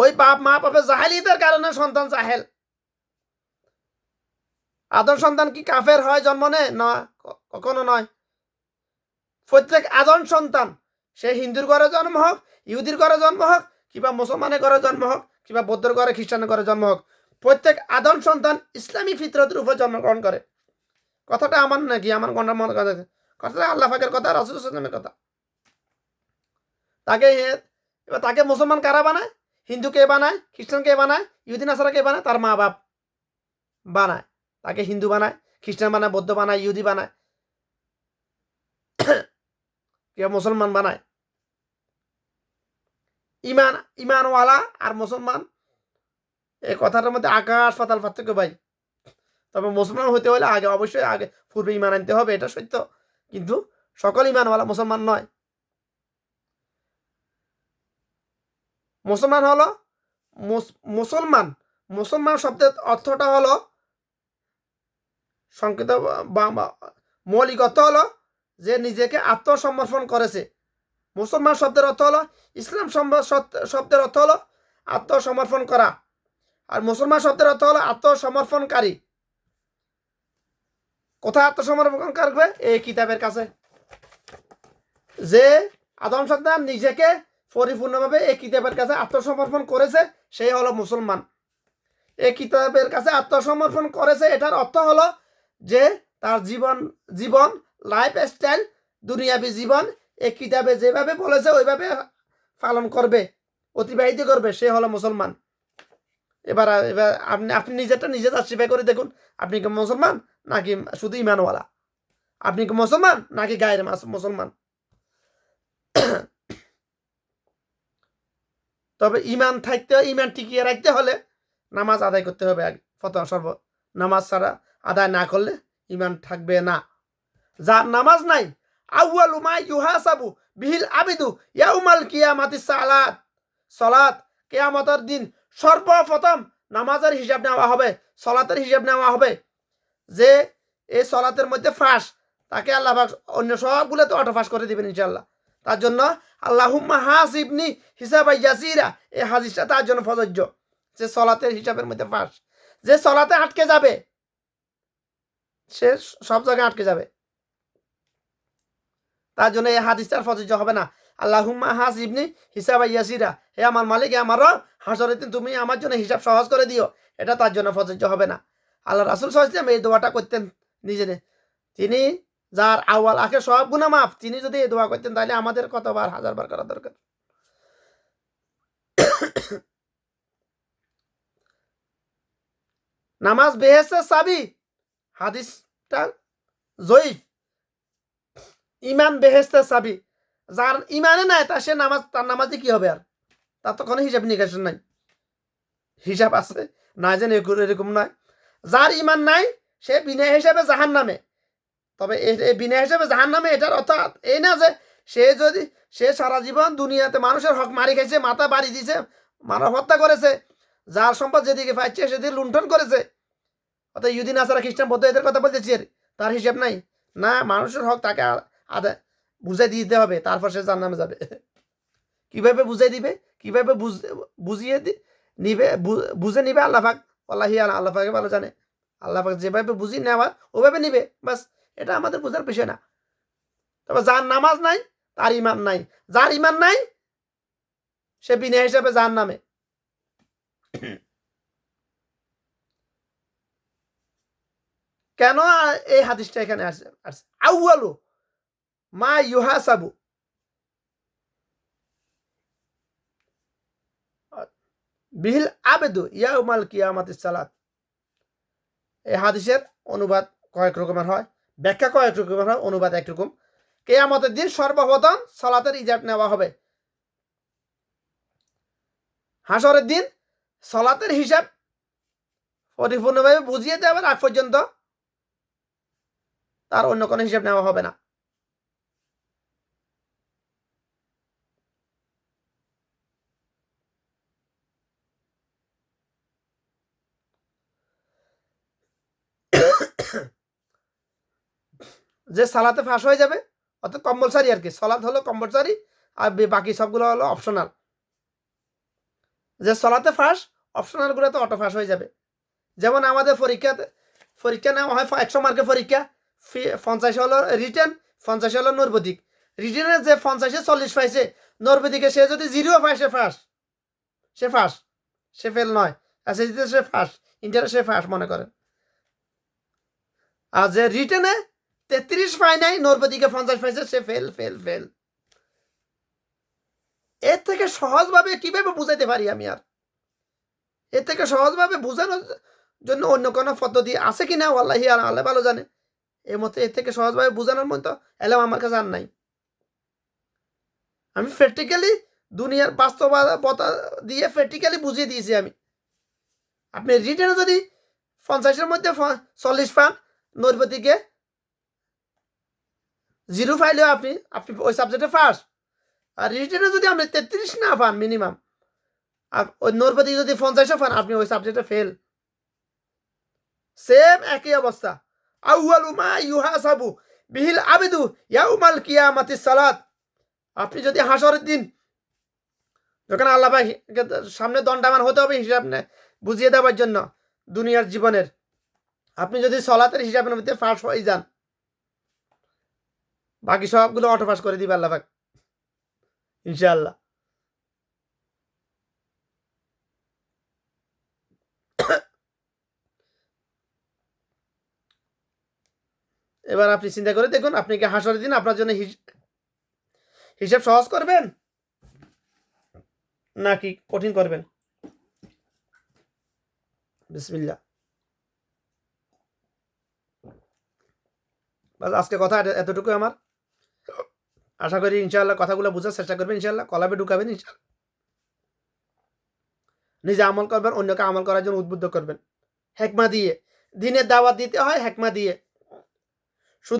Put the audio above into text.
ওই বাপ মা বাপের জাহেলিয়াতের কারণে সন্তান জাহেল। আদম সন্তান কি কাফের হয় জন্ম নেয়? না, কখনো নয়। প্রত্যেক আদম সন্তান সে হিন্দুর ঘরে জন্ম হোক, ইহুদির ঘরে জন্ম হোক, কিংবা মুসলমানের ঘরে জন্ম হোক, কিংবা বৌদ্ধর ঘরে, খ্রিস্টানের ঘরে জন্ম হোক, প্রত্যেক আদম সন্তান ইসলামী ফিতরতের উপর জন্মগ্রহণ করে। কথাটা আমার নাকি আমার গণমার কথা? কথাটা আল্লাহ পাকের কথা, রাসূল সাল্লাল্লাহু আলাইহি ওয়াসাল্লামের কথা। তাকে এবার তাকে মুসলমান কারা বানায়? হিন্দু কে বানায়? খ্রিস্টান কে বানায়? ইহুদি নাসারা কে বানায়? তার মা বাপ বানায়। তাকে হিন্দু বানায়, খ্রিস্টান বানায়, বৌদ্ধ বানায়, ইহুদি বানায়, কেউ মুসলমান বানায়। ইমানওয়ালা আর মুসলমান, এই কথাটার মধ্যে আকাশ পাতাল পার্থক্য ভাই। তবে মুসলমান হতে হলে অবশ্যই পূর্বে ইমান আনতে হবে, এটা সত্য। কিন্তু সকল ইমানওয়ালা মুসলমান নয়। মুসলমান হলো মুসলমান। মুসলমান শব্দের অর্থটা হলো সংকেত মৌলিক অর্থ হলো যে নিজেকে আত্মসমর্পণ করেছে। মুসলমান শব্দের অর্থ হলো, ইসলাম শব্দের অর্থ হলো আত্মসমর্পণ করা, আর মুসলমান শব্দের অর্থ হলো আত্মসমর্পণকারী। কোথায় আত্মসমর্পণ করবে? এই কিতাবের কাছে। যে আদম সন্তান নিজেকে পরিপূর্ণভাবে এই কিতাবের কাছে আত্মসমর্পণ করেছে, সেই হলো মুসলমান। এই কিতাবের কাছে আত্মসমর্পণ করেছে, এটার অর্থ হলো যে তার জীবন লাইফ স্টাইল, দুনিয়াবী জীবন এই কিতাবে যেভাবে বলেছে ওইভাবে পালন করবে, অতিবাহিত করবে, সে হলো মুসলমান। এবার এবার আপনি নিজেরটা নিজে জাস্টিফাই করে দেখুন, আপনি কি মুসলমান নাকি শুধু ইমানওয়ালা? আপনি কি মুসলমান নাকি গায়ের মুসলমান? তবে ইমান টিকিয়ে রাখতে হলে নামাজ আদায় করতে হবে আগে, নামাজ ছাড়া আদায় না করলে ইমান থাকবে না। যার নামাজ নাই, আউয়ালু মা ইউহাসাবু বিহিল আবিদু ইয়াউমাল কিয়ামাতিস সালাত। সালাত কিয়ামতের দিন সর্বপ্রথম নামাজের হিসাব নেওয়া হবে, সালাতের হিসাব নেওয়া হবে। যে এই সালাতের মধ্যে ফাঁস, তাকে আল্লাহ পাক অন্য সবগুলো তো অটো ফাঁস করে দিবেন ইনশাআল্লাহ। তার জন্য আল্লাহুম্মা হাসিবনি হিসাবা ইয়াসিরা, এই হাদিসটা তার জন্য প্রযোজ্য। যে সালাতের হিসাবের মধ্যে ফাঁস, যে সালাতে আটকে যাবে সে সব জায়গায় আটকে যাবে। তার জন্য এই হাদিসটার প্রযোজ্য হবে না। আল্লাহুম্মা হাসিবনি হিসাবা ইয়াসিরা, হে আমার মালিক, আমারও হাসরের দিন তুমি আমার জন্য হিসাব সহজ করে দিও, এটা তার জন্য প্রযোজ্য হবে না। আল্লাহ রাসূল সাল্লাল্লাহু আলাইহি ওয়াসাল্লাম এই দোয়াটা করতেন নিজে। তিনি যার আউয়াল আখের সব গুনাহ মাফ, তিনি যদি এই দোয়া করতেন তাহলে আমাদের কতবার, হাজারবার করা দরকার। নামাজ বেহেশতের চাবি, হাদিসটা জয়ীফ। ইমান বেহেশতের চাবি। যার ইমানে নাই তার নামাজে কি হবে? আর তার তো কোনো হিসাব নিকাশ নাই। হিসাব আছে না, যেন এরকম নয়। যার ইমান নাই সে বিনা হিসাবে জাহান নামে। তবে বিনা হিসাবে জাহান নামে এটার অর্থাৎ এই না যে সে সারা জীবন দুনিয়াতে মানুষের হক মারি খাইছে, মাথা বাড়ি দিয়েছে, মানব হত্যা করেছে, যার সম্পদ যেদিকে পাইছে সেদিকে লুণ্ঠন করেছে, অর্থাৎ ইহুদি নাসারা খ্রিস্টান বৌদ্ধ এদের কথা বলতেছি, তার হিসাব নাই। না, মানুষের হক তাকে আদায় বুঝাই দিতে হবে, তারপর সে জাহান্নামে যাবে। কিভাবে বুঝাই দিবে, কিভাবে বুঝিয়ে নিবে, বুঝে নিবে আল্লাহ পাক, আল্লাহ পাকে ভালো জানে। আল্লাহ পাক যেভাবে বুঝিয়ে নেওয়ার ওভাবে নিবে, বাস। এটা আমাদের বোঝার বিষয় না। তবে যার নামাজ নাই তার ইমান নাই, যার ইমান নাই সে বিনা হিসাবে জাহান্নামে। কেন এই হাদিসটা এখানে আসছে? আউয়ালু মা ইউহাসাবু বিহিল আবেদু ইয়াউমাল কিয়ামাতিস সালাত। এই হাদিসের অনুবাদ কয়েক রকমের হয়, ব্যাখ্যা কয়েক রকমের হয়, অনুবাদ একরকম। কিয়ামতের দিন সর্বপ্রথম সালাতের ইজাব নেওয়া হবে। হাসরের দিন সালাতের হিসাব পরিপূর্ণভাবে বুঝিয়ে দেওয়ার আগ পর্যন্ত তার অন্য কোনো হিসাব নেওয়া হবে না। যে সালাতে ফাঁস হয়ে যাবে, অর্থাৎ কম্পালসারি আর কি, সালাত হলো কম্পালসারি, আর বাকি সবগুলো হলো অপশনাল। যে সলাতে ফাঁস, অপশনালগুলোতে অটো ফাঁস হয়ে যাবে। যেমন আমাদের পরীক্ষা নেওয়া হয় 100 মার্কের পরীক্ষা, 50 হলো রিটেন, 50 হলো নৈর্বদিক। রিটেনে যে 50-এ 40 পাইছে, নৈর্বদিকে সে যদি 0 পায় সে ফাঁস, সে ফেল নয়। এসএসসিতে সে ফাঁস, ইন্টারে সে ফাঁস মনে করেন। আর যে রিটেনে 33 পায় নাই, নৈর্বদিকে 50 পাইছে, সে ফেল ফেল ফেল। এর থেকে সহজভাবে কিভাবে বুঝাইতে পারি আমি আর? এর থেকে সহজভাবে বোঝানোর জন্য অন্য কোনো পদ্ধতি আছে কি না, আল্লাহি আল্লাহ ভালো জানে। এর মতো এর থেকে সহজভাবে বোঝানোর মতো এলাম আমার কাছে আর নাই। আমি প্র্যাকটিক্যালি দুনিয়ার বাস্তবতা দিয়ে প্র্যাকটিক্যালি বুঝিয়ে দিয়েছি আমি। আপনি রিটেনে যদি 50-এর মধ্যে 40 পান, নৈর্বদিকে 0 পাইলেও আপনি ওই সাবজেক্টে ফার্স্ট। আর রিটেনে যদি আপনি 33 না পান মিনিমাম, আর ওই নৈর্বদিকে যদি 50 পান, আপনি ওই সাবজেক্টে ফেল। সেম একই অবস্থা। আউয়ালু মা ইউহাসাবু বিহিল আবিদু ইয়াউমাল কিয়ামাতিস সালাত। আপনি যদি হাসরের দিন যখন আল্লাহ ভাই সামনে দণ্ডায়মান হতে হবে হিসাব বুঝিয়ে দেওয়ার জন্য দুনিয়ার জীবনের, আপনি যদি সলাতের হিসাবের মধ্যে ফাঁস হয়ে যান, বাকি সবগুলো অটো ফাঁস করে দিবে আল্লাহ পাক ইনশাআল্লাহ। এবার আপনি চিন্তা করে দেখুন, আপনি কি হাসরের দিন আপনার জন্য হিসাব সহজ করবেন নাকি কঠিন করবেন? বিসমিল্লাহ। বাস আজকে কথা এতটুকু আমার। আশা করি ইনশাআল্লাহ কথাগুলো বোঝার চেষ্টা করবেন, ইনশাআল্লাহ কলাবে ঢুকাবেন, ইনশাআল্লাহ নিজে আমল করবেন, অন্যকে আমল করার জন্য উদ্বুদ্ধ করবেন। হেকমা দিয়ে দিনের দাওয়াত দিতে হয়, হেকমা দিয়ে।